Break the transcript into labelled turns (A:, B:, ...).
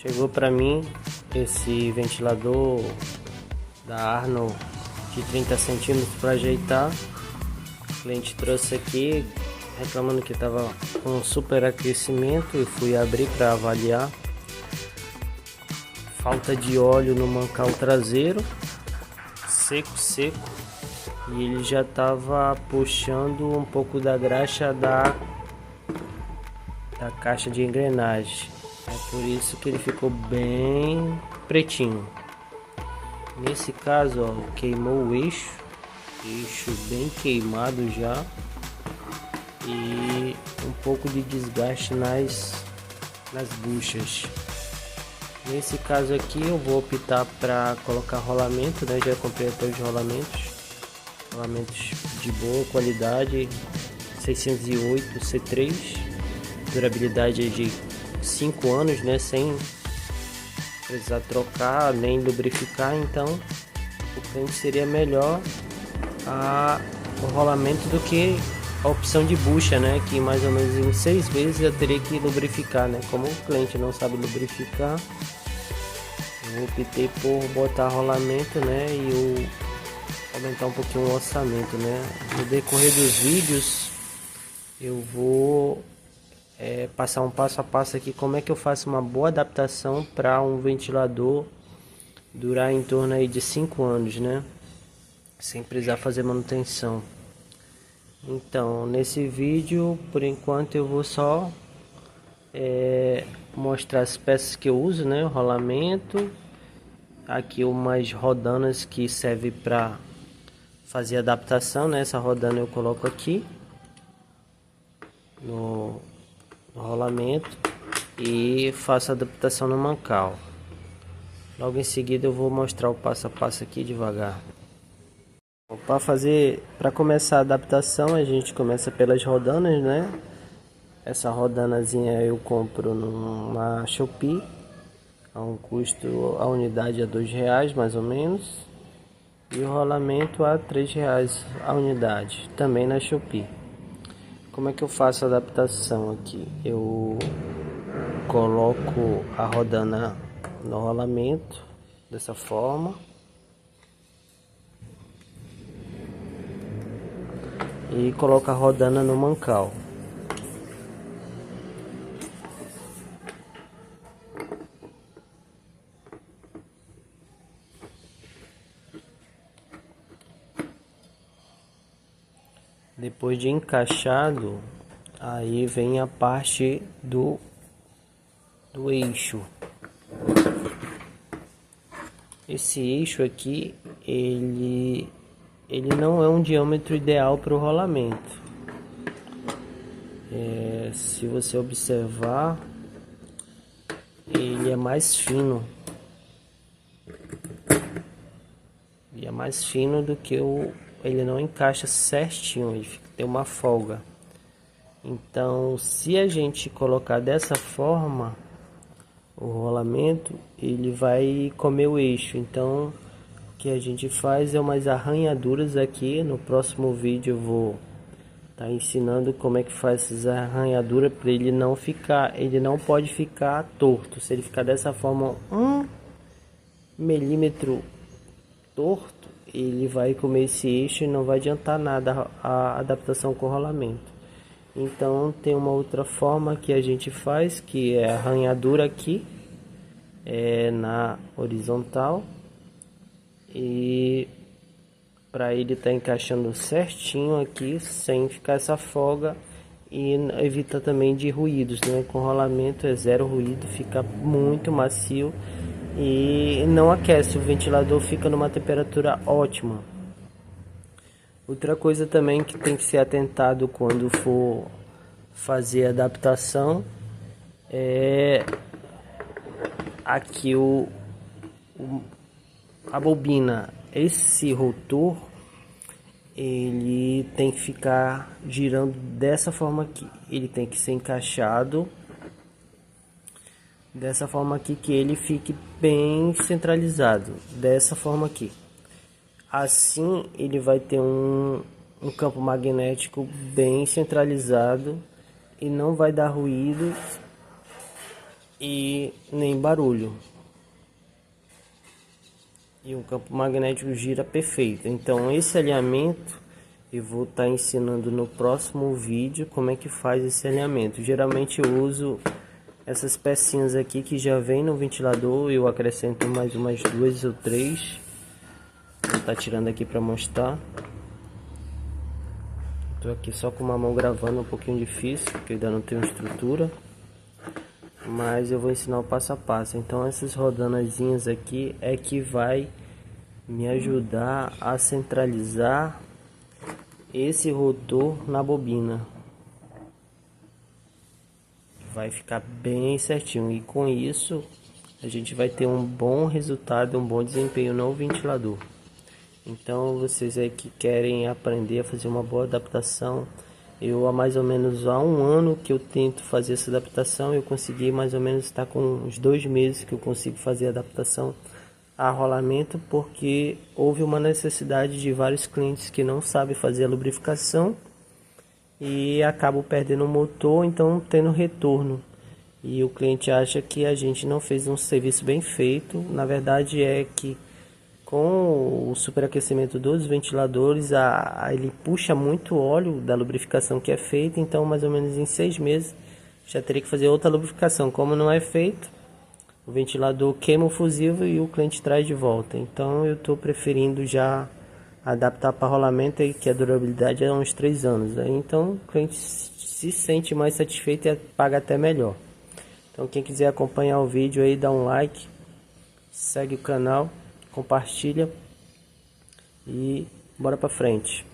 A: Chegou para mim esse ventilador da Arno de 30 centímetros para ajeitar. O cliente trouxe aqui reclamando que estava com superaquecimento. Eu fui abrir para avaliar. Falta de óleo no mancal traseiro, seco, e ele já estava puxando um pouco da graxa da caixa de engrenagem. É por isso que ele ficou bem pretinho. Nesse caso, ó, queimou o eixo bem queimado já, e um pouco de desgaste nas buchas. Nesse caso aqui eu vou optar para colocar rolamento, né? Já comprei até os rolamentos de boa qualidade, 608 C3, durabilidade de 5 anos, né? Sem precisar trocar nem lubrificar. Então o cliente seria melhor o rolamento do que a opção de bucha, né? Que mais ou menos em 6 vezes eu teria que lubrificar, né? Como o cliente não sabe lubrificar, eu optei por botar rolamento, né? E aumentar um pouquinho o orçamento, né? No decorrer dos vídeos eu vou passar um passo a passo aqui como é que eu faço uma boa adaptação para um ventilador durar em torno aí de 5 anos, né? Sem precisar fazer manutenção. Então, nesse vídeo, por enquanto eu vou só mostrar as peças que eu uso, né? O rolamento, aqui umas rodanas que serve para fazer adaptação, né? Essa rodana eu coloco aqui no rolamento e faço a adaptação no mancal. Logo em seguida eu vou mostrar o passo a passo aqui devagar. Para começar a adaptação, a gente começa pelas rodanas, né? Essa rodanazinha eu compro na Shopee, a um custo, a unidade é R$2 mais ou menos, e o rolamento a R$3 a unidade, também na Shopee. Como é que eu faço a adaptação aqui? Eu coloco a rodana no rolamento dessa forma e coloco a rodana no mancal. Depois de encaixado, aí vem a parte do eixo. Esse eixo aqui, ele não é um diâmetro ideal para o rolamento. Se você observar, ele é mais fino. E é mais fino do que ele não encaixa certinho, ele tem uma folga. Então, se a gente colocar dessa forma o rolamento, ele vai comer o eixo. Então, o que a gente faz é umas arranhaduras aqui. No próximo vídeo eu vou estar ensinando como é que faz essas arranhaduras para ele não pode ficar torto. Se ele ficar dessa forma 1 milímetro torto, ele vai comer esse eixo e não vai adiantar nada a adaptação com o rolamento. Então tem uma outra forma que a gente faz, que é a arranhadura aqui na horizontal, e para ele estar encaixando certinho aqui sem ficar essa folga, e evita também de ruídos, né? Com rolamento é zero ruído, fica muito macio e não aquece, o ventilador fica numa temperatura ótima. Outra coisa também que tem que ser atentado quando for fazer a adaptação é aqui a bobina. Esse rotor ele tem que ficar girando dessa forma aqui, ele tem que ser encaixado dessa forma aqui, que ele fique bem centralizado, dessa forma aqui. Assim ele vai ter um campo magnético bem centralizado e não vai dar ruído e nem barulho. E o campo magnético gira perfeito. Então esse alinhamento eu vou estar ensinando no próximo vídeo como é que faz esse alinhamento. Geralmente eu uso essas pecinhas aqui que já vem no ventilador, eu acrescento mais umas 2 ou 3. Vou estar tirando aqui para mostrar. Estou aqui só com uma mão gravando, um pouquinho difícil, porque eu ainda não tenho estrutura. Mas eu vou ensinar o passo a passo. Então essas rodanazinhas aqui é que vai me ajudar a centralizar esse rotor na bobina. Vai ficar bem certinho, e com isso a gente vai ter um bom resultado, um bom desempenho no ventilador. Então vocês aí que querem aprender a fazer uma boa adaptação, eu há mais ou menos há um ano que eu tento fazer essa adaptação. Eu consegui mais ou menos estar com uns 2 meses que eu consigo fazer a adaptação a rolamento, porque houve uma necessidade de vários clientes que não sabem fazer a lubrificação e acabam perdendo o motor, então tendo retorno. E o cliente acha que a gente não fez um serviço bem feito. Na verdade é que com o superaquecimento dos ventiladores, ele puxa muito óleo da lubrificação que é feita. Então mais ou menos em 6 meses já teria que fazer outra lubrificação. Como não é feito, o ventilador queima o fusível e o cliente traz de volta. Então eu estou preferindo já adaptar para rolamento, que a durabilidade é uns 3 anos. Então o cliente se sente mais satisfeito e paga até melhor. Então quem quiser acompanhar o vídeo aí, dá um like, segue o canal, compartilha e bora pra frente.